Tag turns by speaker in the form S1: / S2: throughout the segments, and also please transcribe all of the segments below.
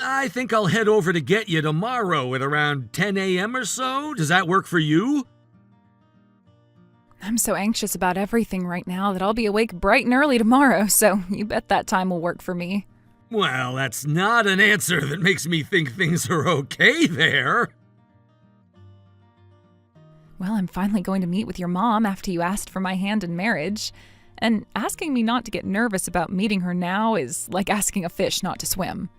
S1: I think I'll head over to get you tomorrow at around 10 a.m. or so. Does that work for you?
S2: I'm so anxious about everything right now that I'll be awake bright and early tomorrow, so you bet that time will work for me.
S1: Well, that's not an answer that makes me think things are okay there.
S2: Well, I'm finally going to meet with your mom after you asked for my hand in marriage. And asking me not to get nervous about meeting her now is like asking a fish not to swim.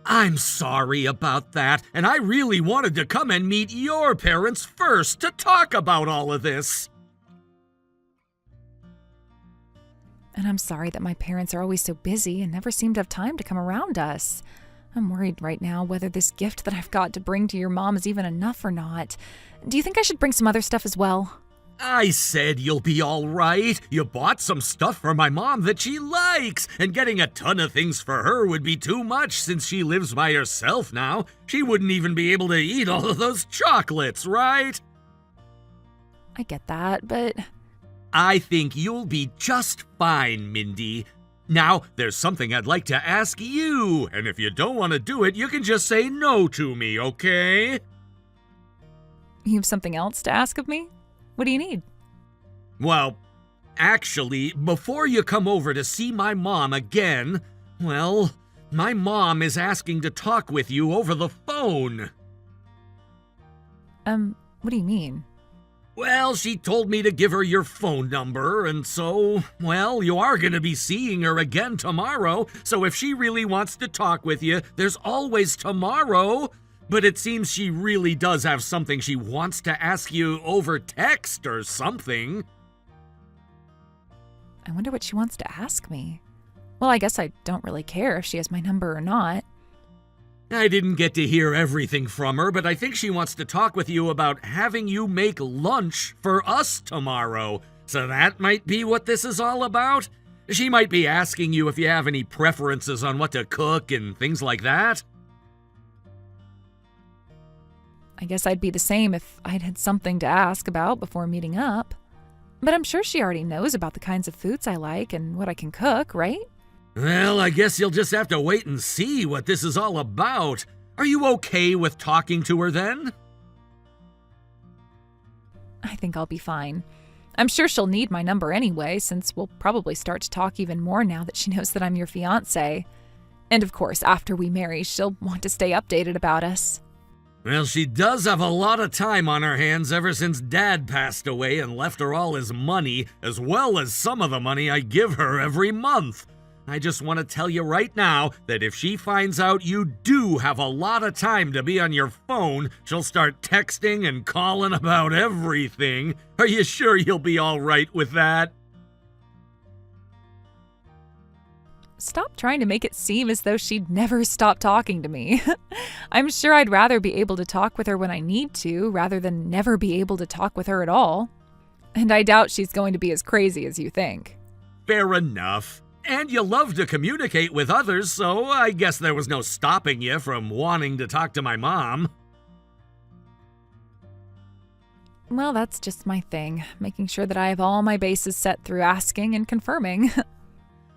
S1: I'm sorry about that, and I really wanted to come and meet your parents first to talk about all of this.
S2: And I'm sorry that my parents are always so busy and never seem to have time to come around us. I'm worried right now whether this gift that I've got to bring to your mom is even enough or not. Do you think I should bring some other stuff as well?
S1: I said you'll be all right. You bought some stuff for my mom that she likes, and getting a ton of things for her would be too much since she lives by herself now. She wouldn't even be able to eat all of those chocolates, right?
S2: I get that, but...
S1: I think you'll be just fine, Mindy. Now, there's something I'd like to ask you, and if you don't want to do it, you can just say no to me, okay?
S2: You have something else to ask of me? What do you need?
S1: Well, actually, before you come over to see my mom again, well, my mom is asking to talk with you over the phone.
S2: What do you mean?
S1: Well, she told me to give her your phone number, and so, well, you are going to be seeing her again tomorrow, so if she really wants to talk with you, there's always tomorrow. But it seems she really does have something she wants to ask you over text or something.
S2: I wonder what she wants to ask me. Well, I guess I don't really care if she has my number or not.
S1: I didn't get to hear everything from her, but I think she wants to talk with you about having you make lunch for us tomorrow. So that might be what this is all about. She might be asking you if you have any preferences on what to cook and things like that.
S2: I guess I'd be the same if I'd had something to ask about before meeting up. But I'm sure she already knows about the kinds of foods I like and what I can cook, right?
S1: Well, I guess you'll just have to wait and see what this is all about. Are you okay with talking to her then?
S2: I think I'll be fine. I'm sure she'll need my number anyway, since we'll probably start to talk even more now that she knows that I'm your fiancé. And of course, after we marry, she'll want to stay updated about us.
S1: Well, she does have a lot of time on her hands ever since Dad passed away and left her all his money, as well as some of the money I give her every month. I just want to tell you right now that if she finds out you do have a lot of time to be on your phone, she'll start texting and calling about everything. Are you sure you'll be all right with that?
S2: Stop trying to make it seem as though she'd never stop talking to me. I'm sure I'd rather be able to talk with her when I need to, rather than never be able to talk with her at all. And I doubt she's going to be as crazy as you think.
S1: Fair enough. And you love to communicate with others, so I guess there was no stopping you from wanting to talk to my mom.
S2: Well, that's just my thing, making sure that I have all my bases set through asking and confirming.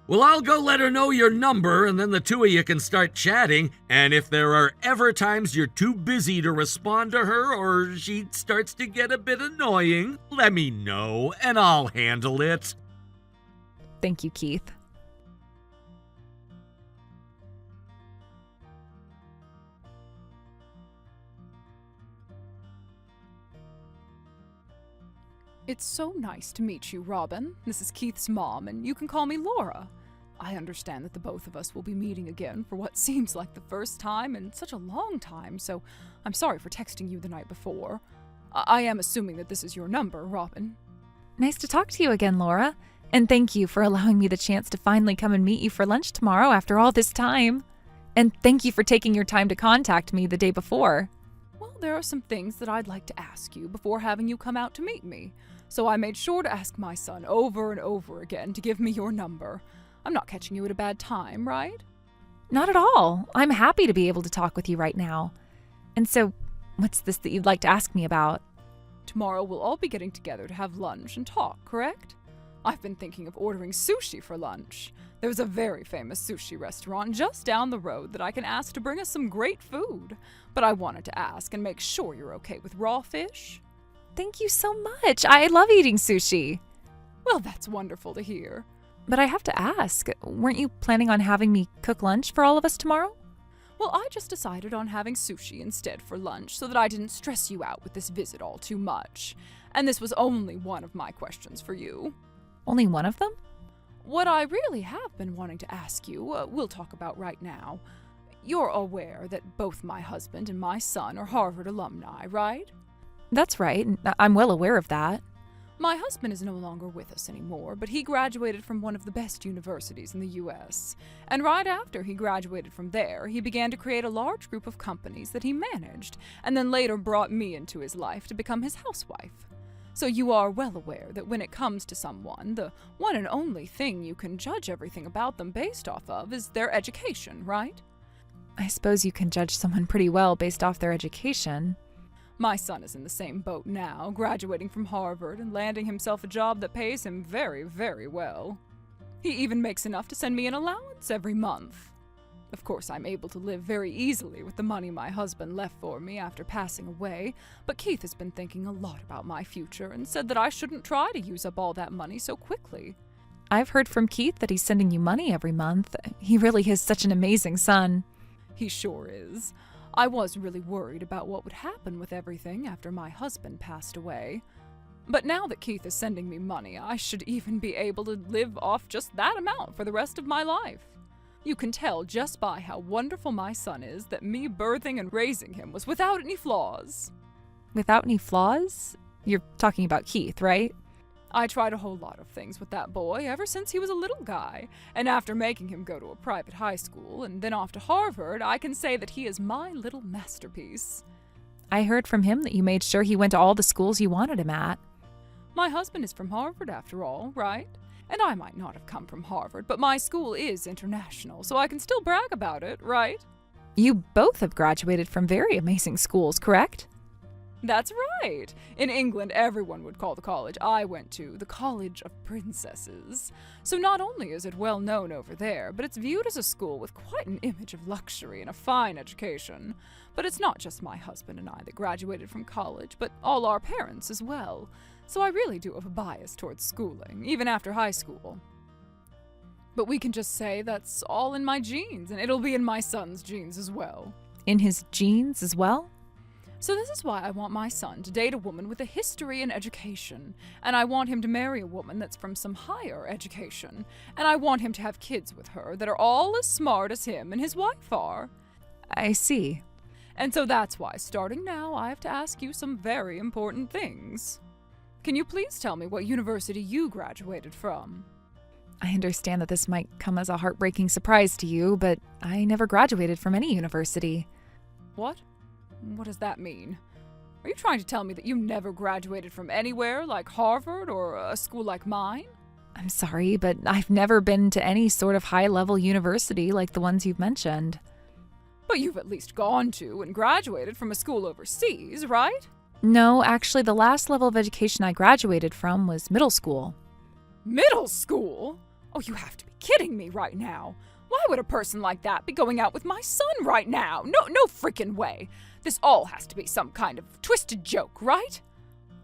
S1: Well, I'll go let her know your number, and then the two of you can start chatting, and if there are ever times you're too busy to respond to her or she starts to get a bit annoying, let me know, and I'll handle it.
S2: Thank you, Keith.
S3: It's so nice to meet you, Robin. This is Keith's mom, and you can call me Laura. I understand that the both of us will be meeting again for what seems like the first time in such a long time, so I'm sorry for texting you the night before. I am assuming that this is your number, Robin.
S2: Nice to talk to you again, Laura. And thank you for allowing me the chance to finally come and meet you for lunch tomorrow after all this time. And thank you for taking your time to contact me the day before.
S3: Well, there are some things that I'd like to ask you before having you come out to meet me. So I made sure to ask my son over and over again to give me your number. I'm not catching you at a bad time, right?
S2: Not at all. I'm happy to be able to talk with you right now. And so, what's this that you'd like to ask me about?
S3: Tomorrow we'll all be getting together to have lunch and talk, correct? I've been thinking of ordering sushi for lunch. There's a very famous sushi restaurant just down the road that I can ask to bring us some great food. But I wanted to ask and make sure you're okay with raw fish.
S2: Thank you so much. I love eating sushi.
S3: Well, that's wonderful to hear.
S2: But I have to ask, weren't you planning on having me cook lunch for all of us tomorrow?
S3: Well, I just decided on having sushi instead for lunch so that I didn't stress you out with this visit all too much. And this was only one of my questions for you.
S2: Only one of them?
S3: What I really have been wanting to ask you, we'll talk about right now. You're aware that both my husband and my son are Harvard alumni, right?
S2: That's right. I'm well aware of that.
S3: My husband is no longer with us anymore, but he graduated from one of the best universities in the U.S. And right after he graduated from there, he began to create a large group of companies that he managed, and then later brought me into his life to become his housewife. So you are well aware that when it comes to someone, the one and only thing you can judge everything about them based off of is their education, right?
S2: I suppose you can judge someone pretty well based off their education.
S3: My son is in the same boat now, graduating from Harvard and landing himself a job that pays him very, very well. He even makes enough to send me an allowance every month. Of course, I'm able to live very easily with the money my husband left for me after passing away, but Keith has been thinking a lot about my future and said that I shouldn't try to use up all that money so quickly.
S2: I've heard from Keith that he's sending you money every month. He really is such an amazing son.
S3: He sure is. I was really worried about what would happen with everything after my husband passed away. But now that Keith is sending me money, I should even be able to live off just that amount for the rest of my life. You can tell just by how wonderful my son is that me birthing and raising him was without any flaws.
S2: Without any flaws? You're talking about Keith, right?
S3: I tried a whole lot of things with that boy ever since he was a little guy, and after making him go to a private high school and then off to Harvard, I can say that he is my little masterpiece.
S2: I heard from him that you made sure he went to all the schools you wanted him at.
S3: My husband is from Harvard after all, right? And I might not have come from Harvard, but my school is international, so I can still brag about it, right?
S2: You both have graduated from very amazing schools, correct?
S3: That's right. In England, everyone would call the college I went to the College of Princesses. So not only is it well known over there, but it's viewed as a school with quite an image of luxury and a fine education. But it's not just my husband and I that graduated from college, but all our parents as well. So I really do have a bias towards schooling, even after high school. But we can just say that's all in my genes, and it'll be in my son's genes as well.
S2: In his genes as well?
S3: So this is why I want my son to date a woman with a history in education, and I want him to marry a woman that's from some higher education, and I want him to have kids with her that are all as smart as him and his wife are.
S2: I see.
S3: And so that's why, starting now, I have to ask you some very important things. Can you please tell me what university you graduated from?
S2: I understand that this might come as a heartbreaking surprise to you, but I never graduated from any university.
S3: What? What does that mean? Are you trying to tell me that you never graduated from anywhere like Harvard or a school like mine?
S2: I'm sorry, but I've never been to any sort of high-level university like the ones you've mentioned.
S3: But you've at least gone to and graduated from a school overseas, right?
S2: No, actually, the last level of education I graduated from was middle school.
S3: Middle school? Oh, you have to be kidding me right now. Why would a person like that be going out with my son right now? No freaking way. This all has to be some kind of twisted joke, right?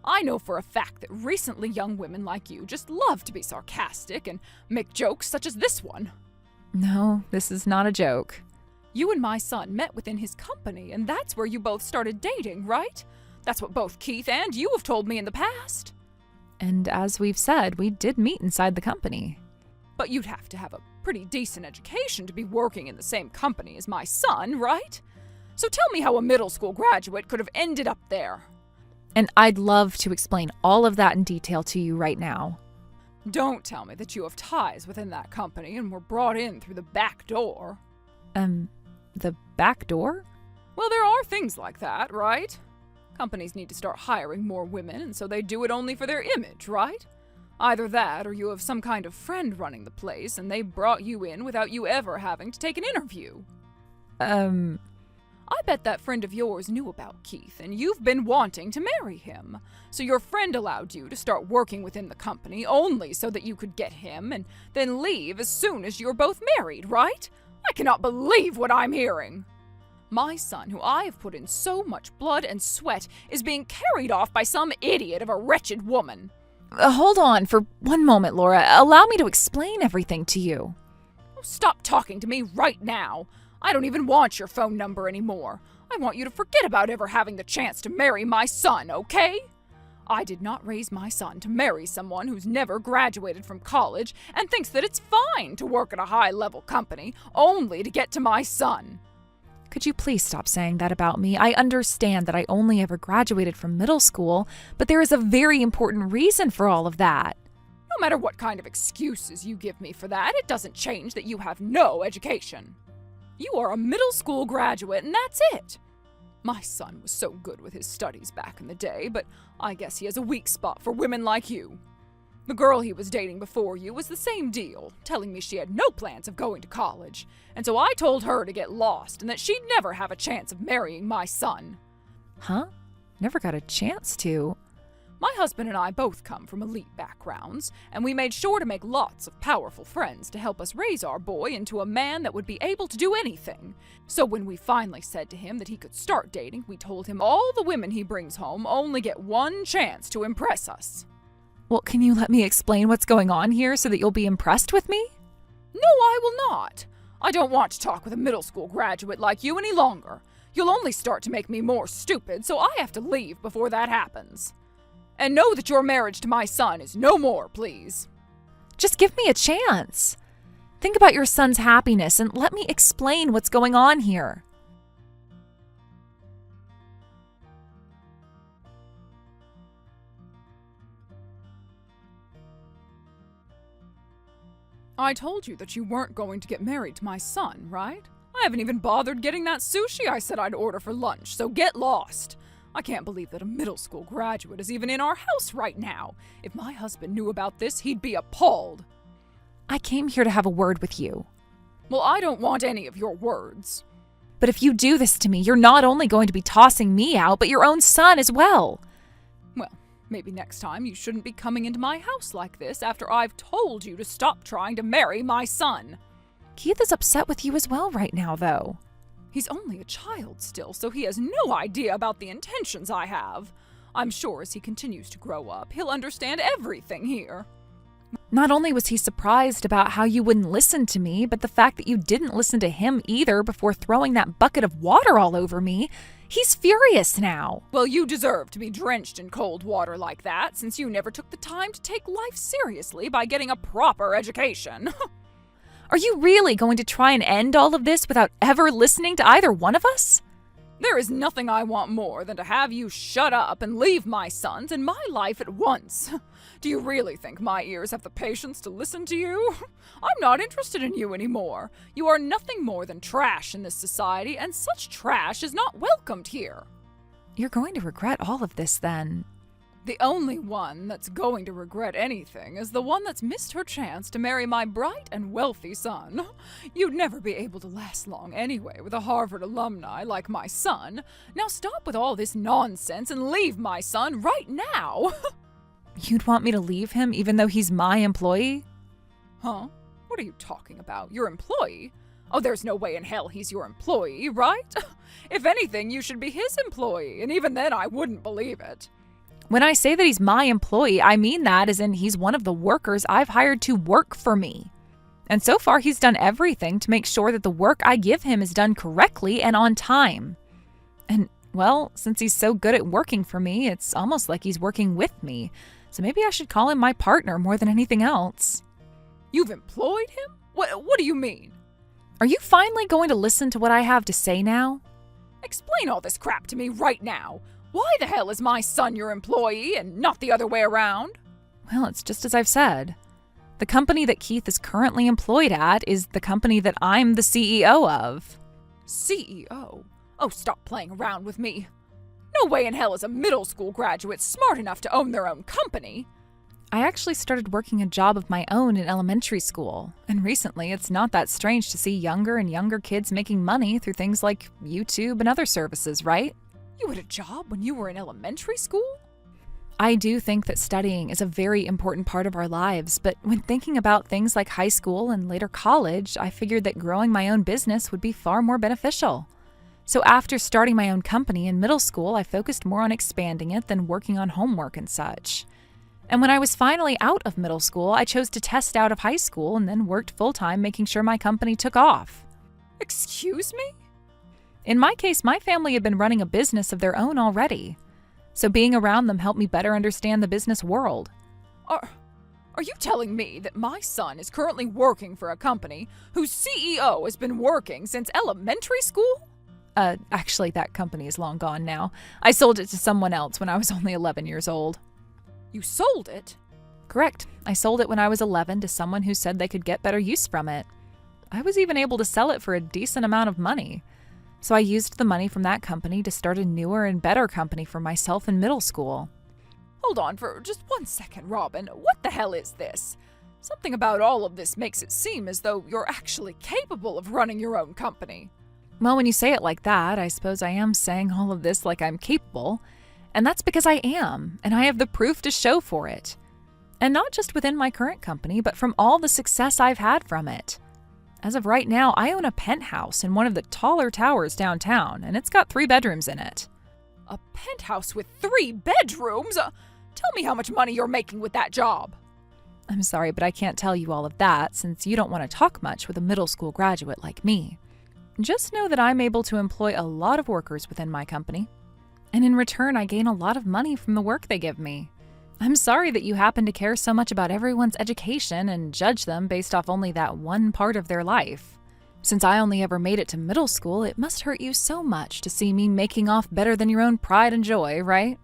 S3: I know for a fact that recently young women like you just love to be sarcastic and make jokes such as this one.
S2: No, this is not a joke.
S3: You and my son met within his company, and that's where you both started dating, right? That's what both Keith and you have told me in the past.
S2: And as we've said, we did meet inside the company.
S3: But you'd have to have a pretty decent education to be working in the same company as my son, right? So tell me how a middle school graduate could have ended up there.
S2: And I'd love to explain all of that in detail to you right now.
S3: Don't tell me that you have ties within that company and were brought in through the back door.
S2: The back door?
S3: Well, there are things like that, right? Companies need to start hiring more women, and so they do it only for their image, right? Either that, or you have some kind of friend running the place, and they brought you in without you ever having to take an interview. I bet that friend of yours knew about Keith, and you've been wanting to marry him. So your friend allowed you to start working within the company only so that you could get him and then leave as soon as you're both married, right? I cannot believe what I'm hearing. My son, who I have put in so much blood and sweat, is being carried off by some idiot of a wretched woman.
S2: Hold on for one moment, Laura. Allow me to explain everything to you.
S3: Oh, stop talking to me right now. I don't even want your phone number anymore. I want you to forget about ever having the chance to marry my son, okay? I did not raise my son to marry someone who's never graduated from college and thinks that it's fine to work at a high-level company only to get to my son.
S2: Could you please stop saying that about me? I understand that I only ever graduated from middle school, but there is a very important reason for all of that.
S3: No matter what kind of excuses you give me for that, it doesn't change that you have no education. You are a middle school graduate, and that's it. My son was so good with his studies back in the day, but I guess he has a weak spot for women like you. The girl he was dating before you was the same deal, telling me she had no plans of going to college, and so I told her to get lost and that she'd never have a chance of marrying my son.
S2: Huh? Never got a chance to.
S3: My husband and I both come from elite backgrounds, and we made sure to make lots of powerful friends to help us raise our boy into a man that would be able to do anything. So when we finally said to him that he could start dating, we told him all the women he brings home only get one chance to impress us.
S2: Well, can you let me explain what's going on here so that you'll be impressed with me?
S3: No, I will not. I don't want to talk with a middle school graduate like you any longer. You'll only start to make me more stupid, so I have to leave before that happens. And know that your marriage to my son is no more, please.
S2: Just give me a chance. Think about your son's happiness and let me explain what's going on here.
S3: I told you that you weren't going to get married to my son, right? I haven't even bothered getting that sushi I said I'd order for lunch, so get lost. I can't believe that a middle school graduate is even in our house right now. If my husband knew about this, he'd be appalled.
S2: I came here to have a word with you.
S3: Well, I don't want any of your words.
S2: But if you do this to me, you're not only going to be tossing me out, but your own son as well.
S3: Well, maybe next time you shouldn't be coming into my house like this after I've told you to stop trying to marry my son.
S2: Keith is upset with you as well right now, though.
S3: He's only a child still, so he has no idea about the intentions I have. I'm sure as he continues to grow up, he'll understand everything here.
S2: Not only was he surprised about how you wouldn't listen to me, but the fact that you didn't listen to him either before throwing that bucket of water all over me. He's furious now.
S3: Well, you deserve to be drenched in cold water like that, since you never took the time to take life seriously by getting a proper education.
S2: Are you really going to try and end all of this without ever listening to either one of us?
S3: There is nothing I want more than to have you shut up and leave my sons and my life at once. Do you really think my ears have the patience to listen to you? I'm not interested in you anymore. You are nothing more than trash in this society, and such trash is not welcomed here.
S2: You're going to regret all of this then.
S3: The only one that's going to regret anything is the one that's missed her chance to marry my bright and wealthy son. You'd never be able to last long anyway with a Harvard alumni like my son. Now stop with all this nonsense and leave my son right now.
S2: You'd want me to leave him even though he's my employee?
S3: Huh? What are you talking about? Your employee? Oh, there's no way in hell he's your employee, right? If anything, you should be his employee, and even then I wouldn't believe it.
S2: When I say that he's my employee, I mean that as in he's one of the workers I've hired to work for me. And so far, he's done everything to make sure that the work I give him is done correctly and on time. And, well, since he's so good at working for me, it's almost like he's working with me. So maybe I should call him my partner more than anything else.
S3: You've employed him? What do you mean?
S2: Are you finally going to listen to what I have to say now?
S3: Explain all this crap to me right now. Why the hell is my son your employee and not the other way around?
S2: Well, it's just as I've said. The company that Keith is currently employed at is the company that I'm the CEO of.
S3: CEO? Oh, stop playing around with me. No way in hell is a middle school graduate smart enough to own their own company.
S2: I actually started working a job of my own in elementary school, and recently it's not that strange to see younger and younger kids making money through things like YouTube and other services, right?
S3: You had a job when you were in elementary school?
S2: I do think that studying is a very important part of our lives, but when thinking about things like high school and later college, I figured that growing my own business would be far more beneficial. So after starting my own company in middle school, I focused more on expanding it than working on homework and such. And when I was finally out of middle school, I chose to test out of high school and then worked full-time making sure my company took off.
S3: Excuse me?
S2: In my case, my family had been running a business of their own already. So being around them helped me better understand the business world.
S3: Are you telling me that my son is currently working for a company whose CEO has been working since elementary school?
S2: Actually, that company is long gone now. I sold it to someone else when I was only 11 years old.
S3: You sold it?
S2: Correct. I sold it when I was 11 to someone who said they could get better use from it. I was even able to sell it for a decent amount of money. So I used the money from that company to start a newer and better company for myself in middle school.
S3: Hold on for just 1 second, Robin. What the hell is this? Something about all of this makes it seem as though you're actually capable of running your own company.
S2: Well, when you say it like that, I suppose I am saying all of this like I'm capable. And that's because I am, and I have the proof to show for it. And not just within my current company, but from all the success I've had from it. As of right now, I own a penthouse in one of the taller towers downtown, and it's got 3 bedrooms in it.
S3: A penthouse with 3 bedrooms? Tell me how much money you're making with that job.
S2: I'm sorry, but I can't tell you all of that since you don't want to talk much with a middle school graduate like me. Just know that I'm able to employ a lot of workers within my company. And in return, I gain a lot of money from the work they give me. I'm sorry that you happen to care so much about everyone's education and judge them based off only that one part of their life. Since I only ever made it to middle school, it must hurt you so much to see me making off better than your own pride and joy, right?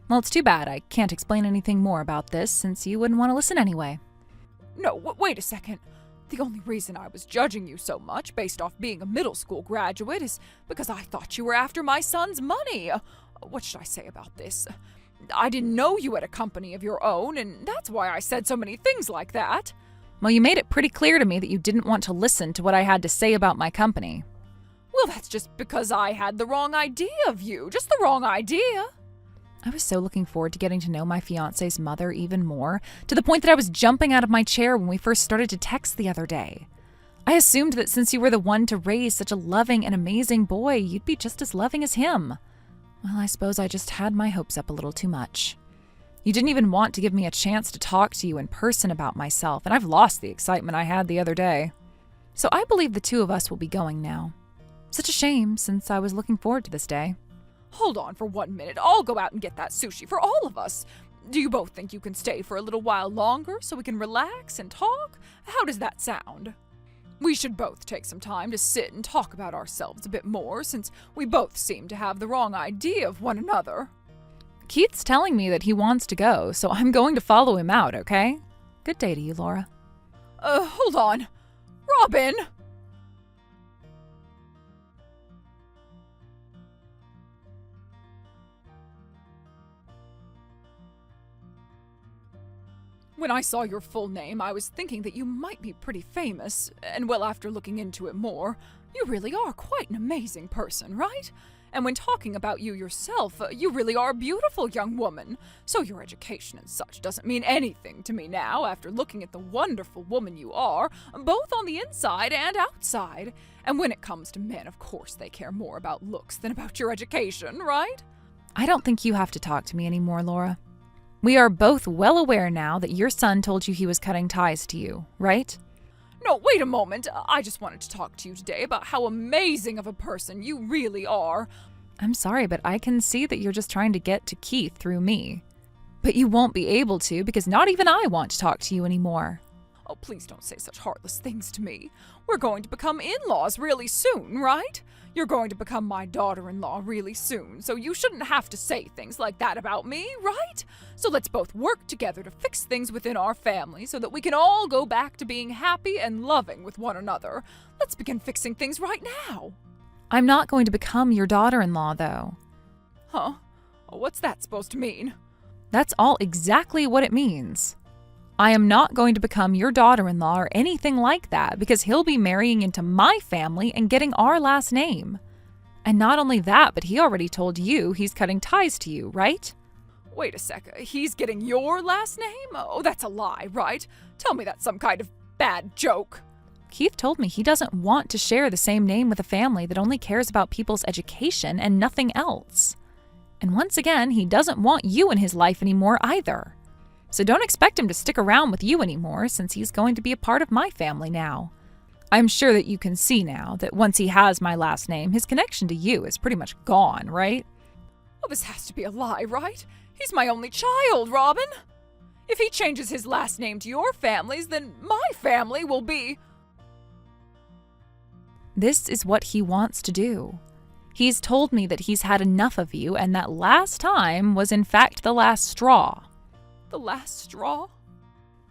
S2: Well, it's too bad I can't explain anything more about this since you wouldn't want to listen anyway.
S3: No, wait a second. The only reason I was judging you so much based off being a middle school graduate is because I thought you were after my son's money. What should I say about this? I didn't know you had a company of your own, and that's why I said so many things like that.
S2: Well, you made it pretty clear to me that you didn't want to listen to what I had to say about my company.
S3: Well, that's just because I had the wrong idea of you. Just the wrong idea.
S2: I was so looking forward to getting to know my fiancé's mother even more, to the point that I was jumping out of my chair when we first started to text the other day. I assumed that since you were the one to raise such a loving and amazing boy, you'd be just as loving as him. Well, I suppose I just had my hopes up a little too much. You didn't even want to give me a chance to talk to you in person about myself, and I've lost the excitement I had the other day. So I believe the 2 of us will be going now. Such a shame, since I was looking forward to this day.
S3: Hold on for 1 minute. I'll go out and get that sushi for all of us. Do you both think you can stay for a little while longer so we can relax and talk? How does that sound? We should both take some time to sit and talk about ourselves a bit more, since we both seem to have the wrong idea of one another.
S2: Keith's telling me that he wants to go, so I'm going to follow him out, okay? Good day to you, Laura.
S3: Hold on. Robin! When I saw your full name, I was thinking that you might be pretty famous, and well, after looking into it more, you really are quite an amazing person, right? And when talking about you yourself, you really are a beautiful young woman. So your education and such doesn't mean anything to me now after looking at the wonderful woman you are, both on the inside and outside. And when it comes to men, of course they care more about looks than about your education, right?
S2: I don't think you have to talk to me anymore, Laura. We are both well aware now that your son told you he was cutting ties to you, right?
S3: No, wait a moment. I just wanted to talk to you today about how amazing of a person you really are.
S2: I'm sorry, but I can see that you're just trying to get to Keith through me. But you won't be able to because not even I want to talk to you anymore.
S3: Oh, please don't say such heartless things to me. We're going to become in-laws really soon, right? You're going to become my daughter-in-law really soon, so you shouldn't have to say things like that about me, right? So let's both work together to fix things within our family so that we can all go back to being happy and loving with one another. Let's begin fixing things right now.
S2: I'm not going to become your daughter-in-law, though.
S3: Huh? What's that supposed to mean?
S2: That's all exactly what it means. I am not going to become your daughter-in-law or anything like that because he'll be marrying into my family and getting our last name. And not only that, but he already told you he's cutting ties to you, right?
S3: Wait a sec, he's getting your last name? Oh, that's a lie, right? Tell me that's some kind of bad joke.
S2: Keith told me he doesn't want to share the same name with a family that only cares about people's education and nothing else. And once again, he doesn't want you in his life anymore either. So don't expect him to stick around with you anymore since he's going to be a part of my family now. I'm sure that you can see now that once he has my last name, his connection to you is pretty much gone, right?
S3: Well, this has to be a lie, right? He's my only child, Robin. If he changes his last name to your family's, then my family will be...
S2: This is what he wants to do. He's told me that he's had enough of you and that last time was in fact the last straw.
S3: The last straw?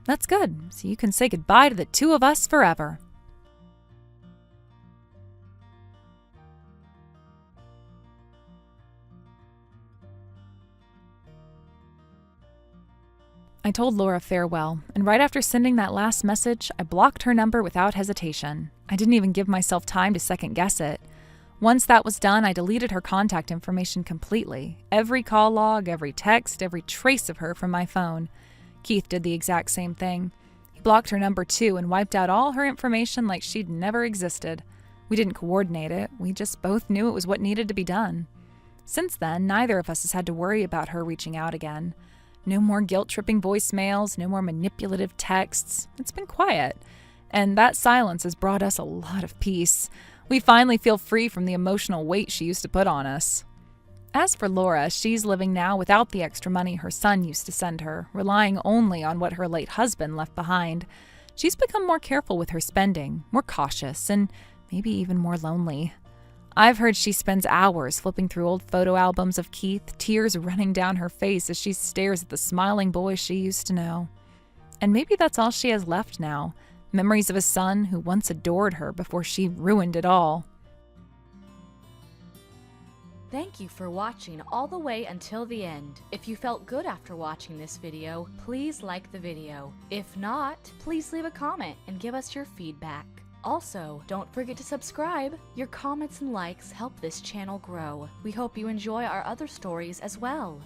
S2: That's good, so you can say goodbye to the two of us forever. I told Laura farewell, and right after sending that last message, I blocked her number without hesitation. I didn't even give myself time to second-guess it. Once that was done, I deleted her contact information completely. Every call log, every text, every trace of her from my phone. Keith did the exact same thing. He blocked her number too and wiped out all her information like she'd never existed. We didn't coordinate it, we just both knew it was what needed to be done. Since then, neither of us has had to worry about her reaching out again. No more guilt-tripping voicemails, no more manipulative texts. It's been quiet. And that silence has brought us a lot of peace. We finally feel free from the emotional weight she used to put on us. As for Laura, she's living now without the extra money her son used to send her, relying only on what her late husband left behind. She's become more careful with her spending, more cautious, and maybe even more lonely. I've heard she spends hours flipping through old photo albums of Keith, tears running down her face as she stares at the smiling boy she used to know. And maybe that's all she has left now, memories of a son who once adored her before she ruined it all.
S4: Thank you for watching all the way until the end. If you felt good after watching this video, please like the video. If not, please leave a comment and give us your feedback. Also, don't forget to subscribe. Your comments and likes help this channel grow. We hope you enjoy our other stories as well.